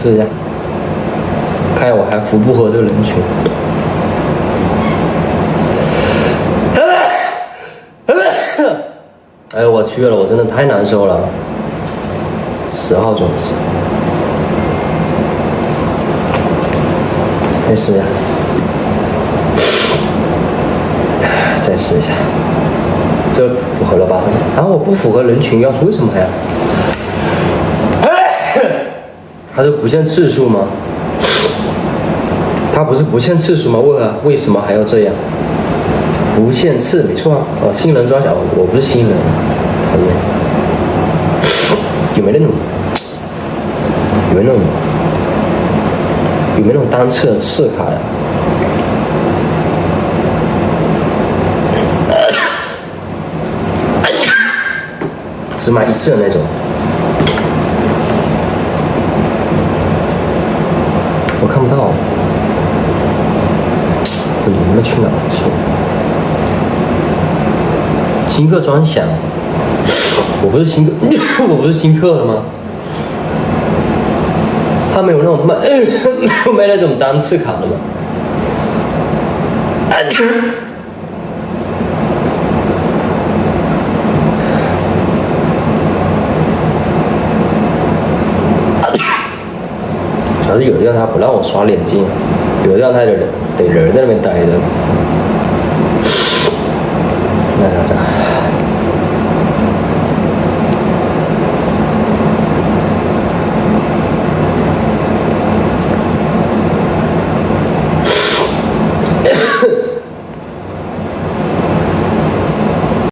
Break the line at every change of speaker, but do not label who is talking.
试一下，看一下我还符不符合这个人群。哎呦我去了，我真的太难受了。10号种子，再试一下，再试一下，这符合了吧？然后我不符合人群要求，为什么呀？它是不限次数吗？它不是不限次数吗？为什么还要这样？不限次，没错啊。新人抓小，我不是新人，讨厌。有没有那种？有没有那种单次的次卡呀？只买一次的那种。我看不到，你们去哪去？新客专享，我不是新客，我不是新客了吗？他没有那种卖那种单次卡的吗？主要是有的让他不让我刷脸镜，有的让他得人在那边待着。